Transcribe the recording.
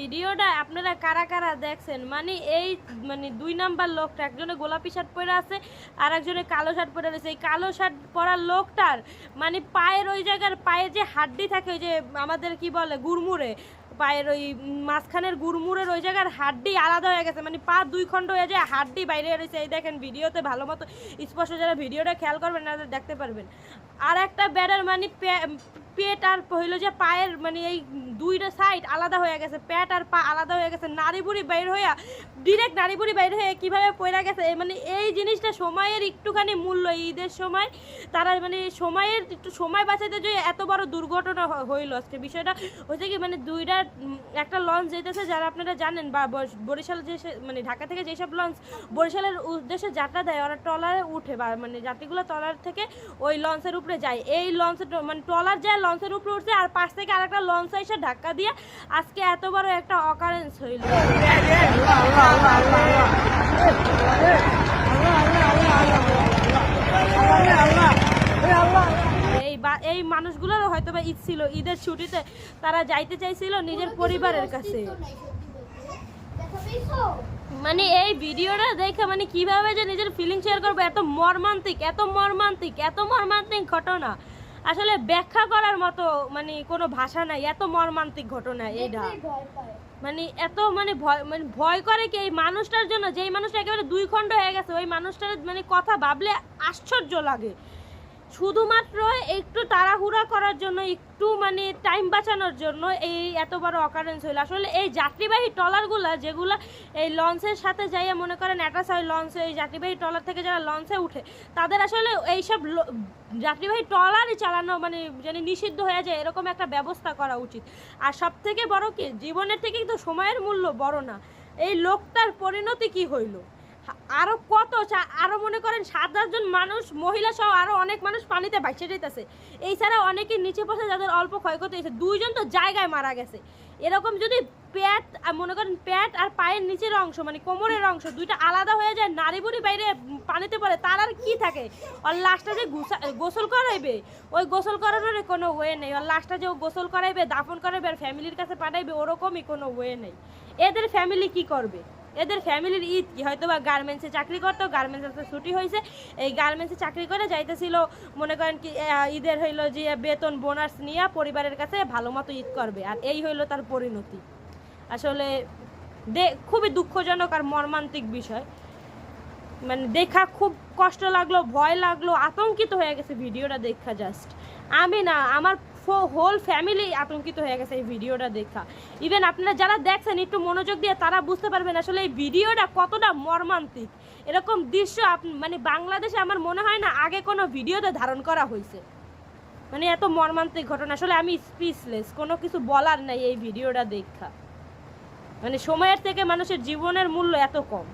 ভিডিওটা আপনারা কারা কারা দেখছেন? মানে এই মানে ২ নাম্বার লোকটা, একজনে গোলাপি শার্ট পরে আছে আর একজনে কালো শার্ট পরে রয়েছে। এই কালো শার্ট পরা লোকটার মানে পায়ের ওই জায়গার পায়ে যে হাড্ডি থাকে, ওই যে আমাদের কি বলে গুড়মুড়ে, পায়ের ওই মাঝখানের গুড়মুড়ের ওই জায়গার হাড্ডি আলাদা হয়ে গেছে, মানে পা 2 খণ্ড হয়ে যায়, হাড্ডি বাইরে রয়েছে। এই দেখেন ভিডিওতে ভালো মতো স্পষ্ট, যারা ভিডিওটা খেয়াল করবেন না দেখতে পারবেন। আর একটা ব্যাডার মানে পেট আর হইল যে পায়ের মানে এই 2টা সাইড আলাদা হয়ে গেছে, পেট আর পা আলাদা হয়ে গেছে, নাড়ি বুড়ি বাইর হইয়া ডিরেক্ট নাড়ি বুড়ি বাইর হয়ে কীভাবে পড়ে গেছে। মানে এই জিনিসটা সময়ের একটুখানি মূল্য, ঈদের সময় তারা মানে সময়ের একটু সময় বাঁচাতে যে এত বড় দুর্ঘটনা হইল। আজকে বিষয়টা হচ্ছে কি, মানে একটা লঞ্চ যেতেছে, যারা আপনারা জানেন, বা বরিশাল যে মানে ঢাকা থেকে যেসব লঞ্চ বরিশালের উদ্দেশ্যে যাত্রা দেয়, ওরা ট্রলারে উঠে বা মানে যাত্রীগুলো ট্রলার থেকে ওই লঞ্চের উপরে যায়। এই লঞ্চের মানে ট্রলার যায় লঞ্চের উপরে উঠছে, আর পাশ থেকে আরেকটা লঞ্চ এসে ধাক্কা দিয়ে আজকে এত বড় একটা অকারেন্স হইল। এই মানুষগুলোর হয়তো বা ঈদ ছিল, ঈদের ছুটিতে তারা যাইতে চাইছিল নিজের পরিবারের কাছে। মানে এই ভিডিওটা দেখে মানে কিভাবে যে নিজের ফিলিং শেয়ার করবো, এত মর্মান্তিক এত মর্মান্তিক এত মর্মান্তিক ঘটনা, আসলে ব্যাখ্যা করার মতো মানে কোনো ভাষা নাই। এত মর্মান্তিক ঘটনা এইটা, মানে এত মানে ভয় করে কি এই মানুষটার জন্য, যেই মানুষটা একেবারে 2 খণ্ড হয়ে গেছে, ওই মানুষটার মানে কথা ভাবলে আশ্চর্য লাগে। শুধুমাত্র একটু তাড়াহুড়া করার জন্য, একটু মানে টাইম বাঁচানোর জন্য এই এত বড় অকারেন্স হইল। আসলে এই যাত্রীবাহী ট্রলারগুলো যেগুলো এই লঞ্চের সাথে যাইয়া মনে করেন অ্যাটাচ হয় লঞ্চে, এই যাত্রীবাহী ট্রলার থেকে যারা লঞ্চে উঠে তাদের আসলে এইসব যাত্রীবাহী ট্রলারই চালানো মানে যেন নিষিদ্ধ হয়ে যায়, এরকম একটা ব্যবস্থা করা উচিত। আর সব থেকে বড় কি, জীবনের থেকেই তো সময়ের মূল্য বড় না। এই লোকটার পরিণতি কি হইল? আরো কত, আরো মনে করেন 7-8 জন মানুষ, মহিলা সহ আরো অনেক মানুষ পানিতে ভাসে যাইতেছে। এই ছাড়া অনেকে নিচে পড়ছে, যাদের অল্প ক্ষয়ক্ষতি হয়েছে। 2 জন তো জায়গায় মারা গেছে। এরকম যদি পেট মনে করেন পেট আর পায়ের নিচের অংশ মানে কোমরের অংশ 2টা আলাদা হয়ে যায়, নাড়ি বুড়ি বাইরে পানিতে পড়ে, তার আর কি থাকে? ওর লাশটা যে গোসল করাইবে, ওই গোসল করানোর কোনো ওয়ে নেই। ওর লাশটা যে গোসল করাইবে, দাফন করাইবে আর ফ্যামিলির কাছে পাঠাইবে, ওরকমই কোনো ওয়ে নেই। এদের ফ্যামিলি কি করবে? এদের ফ্যামিলির ঈদ কি? হয়তো বা গার্মেন্টসে চাকরি করতো, গার্মেন্টসে ছুটি হয়েছে, এই গার্মেন্টসে চাকরি করে যাইতেছিল, মনে করেন কি ঈদের হইলো যে বেতন বোনাস নিয়ে পরিবারের কাছে ভালো মতো ঈদ করবে, আর এই হইলো তার পরিণতি। আসলে খুবই দুঃখজনক আর মর্মান্তিক বিষয়। মানে দেখা খুব কষ্ট লাগলো, ভয় লাগলো, আতঙ্কিত হয়ে গেছে ভিডিওটা দেখা। জাস্ট আমি না, আমার হোল ফ্যামিলি আতঙ্কিত হয়ে গেছে এই ভিডিওটা দেখা। ইভেন আপনারা যারা দেখছেন একটু মনোযোগ দিয়ে তারা বুঝতে পারবেন আসলে এই ভিডিওটা কতটা মর্মান্তিক। এরকম দৃশ্য মানে বাংলাদেশে আমার মনে হয় না আগে কোনো ভিডিওতে ধারণ করা হয়েছে। মানে এত মর্মান্তিক ঘটনা, আসলে আমি স্পিচলেস, কোনো কিছু বলার নাই এই ভিডিওটা দেখা। মানে সময়ের থেকে মানুষের জীবনের মূল্য এত কম।